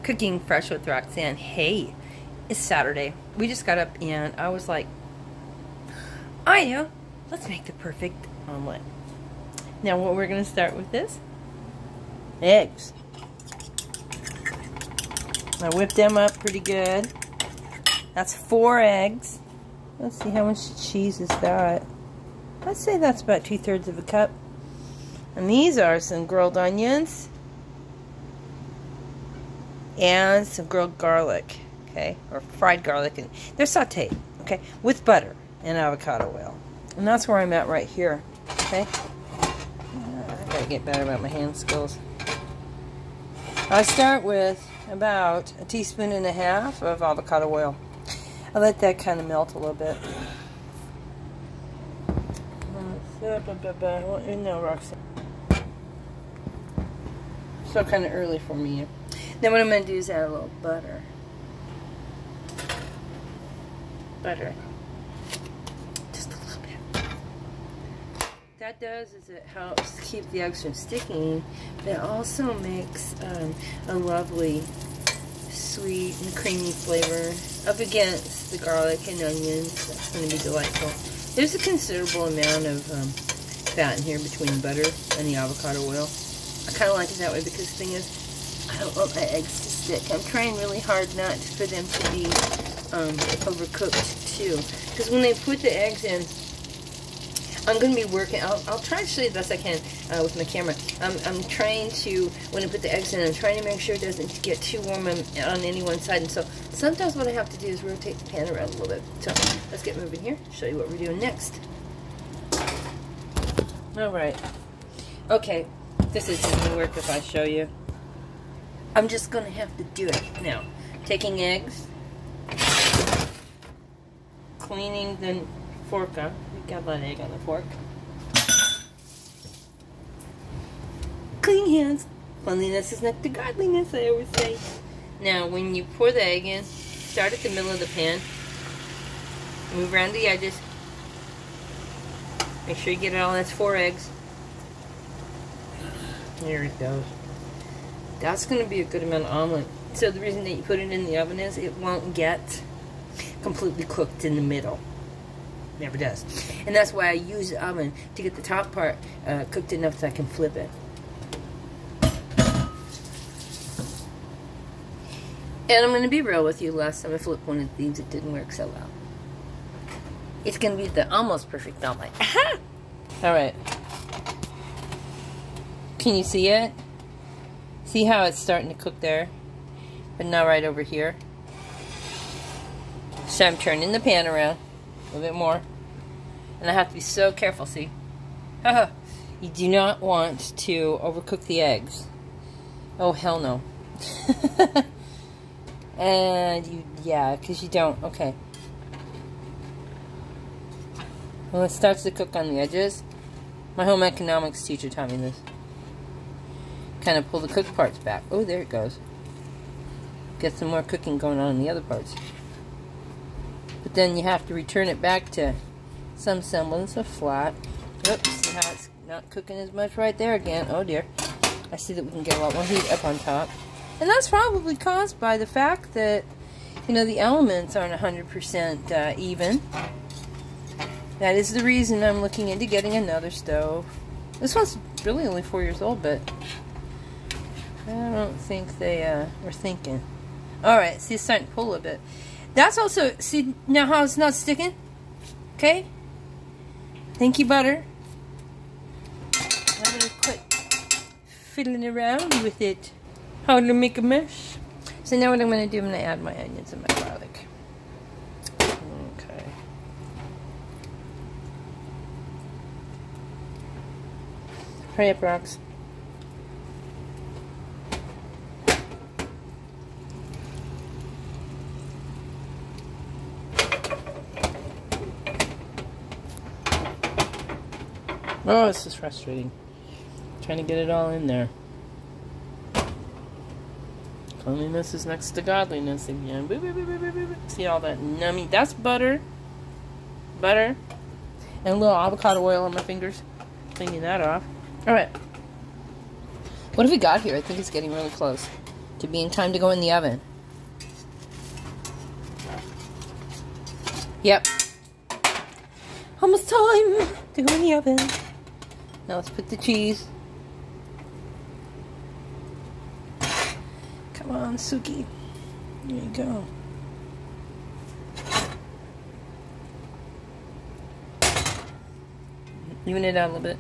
Cooking Fresh with Roxanne. Hey, it's Saturday. We just got up and I was like, I know, let's make the perfect omelet. Now what we're going to start with is eggs. I whipped them up pretty good. That's 4 eggs. Let's see how much cheese is that. I'd say that's about 2/3 of a cup. And these are some grilled onions and some grilled garlic, okay, or fried garlic, and they're sautéed, okay, with butter and avocado oil. And that's where I'm at right here, okay. I gotta get better about my hand skills. I start with about 1.5 teaspoons of avocado oil. I let that kind of melt a little bit. No, Roxanne. So kind of early for me. Then what I'm going to do is add a little butter. Butter. Just a little bit. That does is it helps keep the eggs from sticking, but it also makes a lovely sweet and creamy flavor up against the garlic and onions. That's going to be delightful. There's a considerable amount of fat in here between the butter and the avocado oil. I kind of like it that way because the thing is, I don't want my eggs to stick. I'm trying really hard not for them to be overcooked too. Because when they put the eggs in, I'm going to be working, I'll try to show you the best I can with my camera. I'm trying to, when I put the eggs in, I'm trying to make sure it doesn't get too warm on any one side. And so sometimes what I have to do is rotate the pan around a little bit. So let's get moving here, show you what we're doing next. Alright. Okay, this isn't going to work if I show you. I'm just going to have to do it. Now, taking eggs, cleaning the fork up. We've got a lot of egg on the fork. Clean hands. Cleanliness is next to godliness, I always say. Now, when you pour the egg in, start at the middle of the pan. Move around the edges. Make sure you get it all. That's 4 eggs. There it goes. That's going to be a good amount of omelet. So the reason that you put it in the oven is it won't get completely cooked in the middle. Never does. And that's why I use the oven to get the top part cooked enough so I can flip it. And I'm going to be real with you. Last time I flipped one of these, it didn't work so well. It's going to be the almost perfect omelet. Alright. Can you see it? See how it's starting to cook there? But now right over here. So I'm turning the pan around a little bit more. And I have to be so careful, see? You do not want to overcook the eggs. Oh, hell no. And yeah, because you don't. Okay. When it starts to cook on the edges, my home economics teacher taught me this. Kind of pull the cooked parts back. Oh, there it goes. Get some more cooking going on in the other parts. But then you have to return it back to some semblance of flat. Oops, see how it's not cooking as much right there again. Oh dear. I see that we can get a lot more heat up on top. And that's probably caused by the fact that, you know, the elements aren't 100% even. That is the reason I'm looking into getting another stove. This one's really only 4 years old, but I don't think they were thinking. Alright, see, it's starting to pull a bit. That's also, see now how it's not sticking? Okay? Thank you, butter. I'm going to quit fiddling around with it. How to make a mess. So now what I'm going to do, I'm going to add my onions and my garlic. Okay. Hurry up, Rox. Oh, this is frustrating. Trying to get it all in there. Cleanliness is next to godliness again. Boop, boop, boop, boop, boop, boop. See all that nummy? That's butter. Butter. And a little avocado oil on my fingers. Cleaning that off. Alright. What have we got here? I think it's getting really close. to be in time to go in the oven. Yep. Almost time to go in the oven. Now let's put the cheese. Come on, Suki. There you go. Even it out a little bit.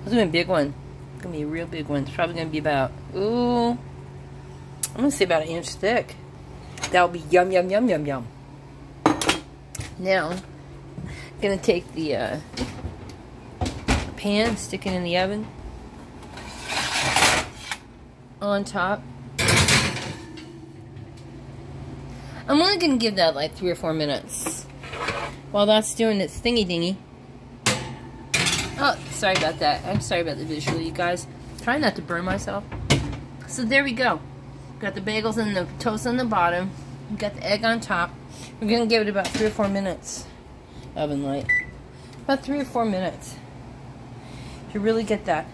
This is gonna be a big one. It's gonna be a real big one. It's probably gonna be about, ooh, I'm gonna say about 1 inch thick. That'll be yum, yum, yum, yum, yum. Now, I'm gonna take the pan, stick it in the oven. On top. I'm only gonna give that like 3 or 4 minutes. While that's doing its thingy dingy. Oh, sorry about that. I'm sorry about the visual, you guys. Try not to burn myself. So there we go. Got the bagels and the toast on the bottom. We got the egg on top. We're gonna give it about 3 or 4 minutes. Oven light. About 3 or 4 minutes. To really get that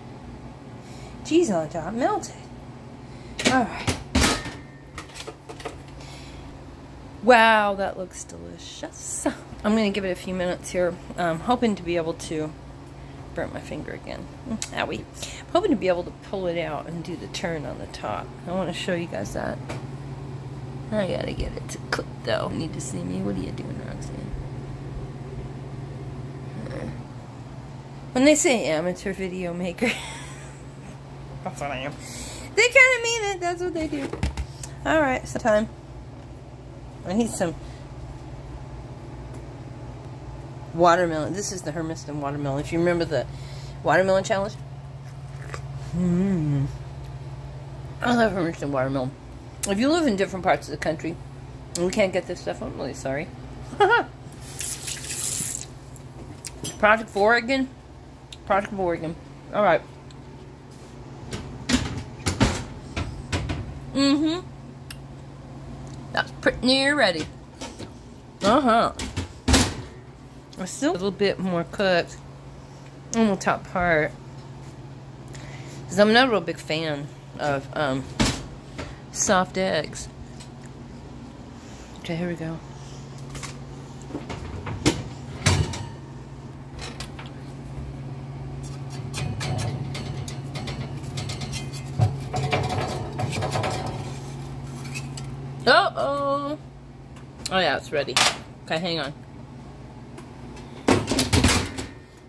cheese on top melted. Alright. Wow, that looks delicious. I'm gonna give it a few minutes here. I'm hoping to be able to burnt my finger again. Owie. I'm hoping to be able to pull it out and do the turn on the top. I want to show you guys that. I gotta get it to cook though. You need to see me. What are you doing, Roxanne? When they say amateur video maker, that's what I am. They kind of mean it. That's what they do. Alright, so time. I need some watermelon. This is the Hermiston watermelon. If you remember the watermelon challenge. I love Hermiston watermelon. If you live in different parts of the country and we can't get this stuff, I'm really sorry. Project for Oregon. Project for Oregon. Alright. That's pretty near ready. It's still a little bit more cooked on the top part. Because I'm not a real big fan of soft eggs. Okay, here we go. Uh-oh. Oh yeah, it's ready. Okay, hang on.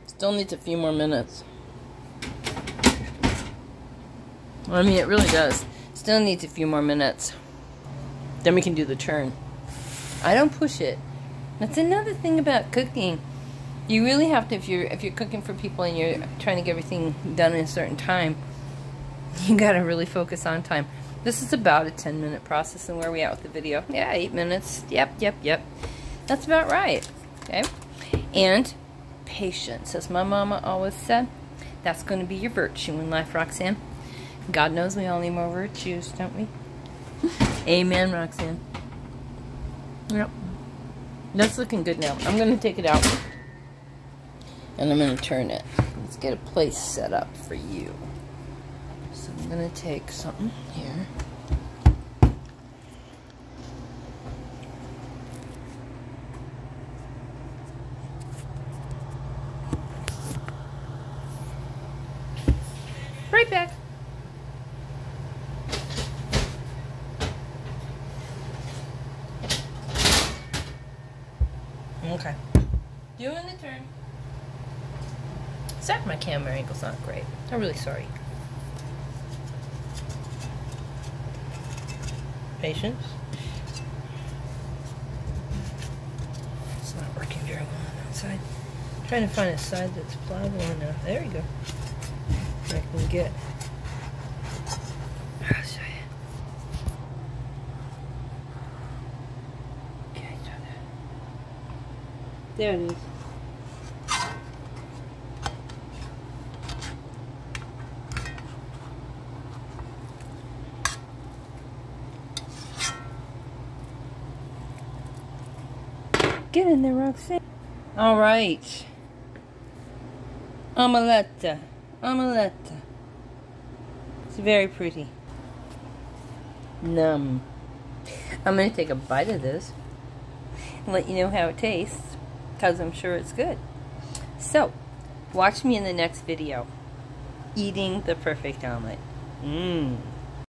Still needs a few more minutes. I mean, it really does. Still needs a few more minutes. Then we can do the turn. I don't push it. That's another thing about cooking. You really have to, if you're cooking for people and you're trying to get everything done in a certain time, you gotta really focus on time. This is about a 10-minute process, and where are we at with the video? Yeah, 8 minutes. Yep. That's about right. Okay? And patience, as my mama always said, that's going to be your virtue in life, Roxanne. God knows we all need more virtues, don't we? Amen, Roxanne. Yep. That's looking good now. I'm going to take it out, and I'm going to turn it. Let's get a place set up for you. So I'm going to take something here. Right back. Okay. Doing the turn. Sorry, my camera angle's not great. I'm really sorry. Patience. It's not working very well on that side. I'm trying to find a side that's pliable enough. There you go. I can get. I'll show you. Okay, so there it is. Get in there, Roxanne. All right. Omelette. Omelette. It's very pretty. Num. I'm going to take a bite of this and let you know how it tastes, because I'm sure it's good. So, watch me in the next video, eating the perfect omelet. Mmm.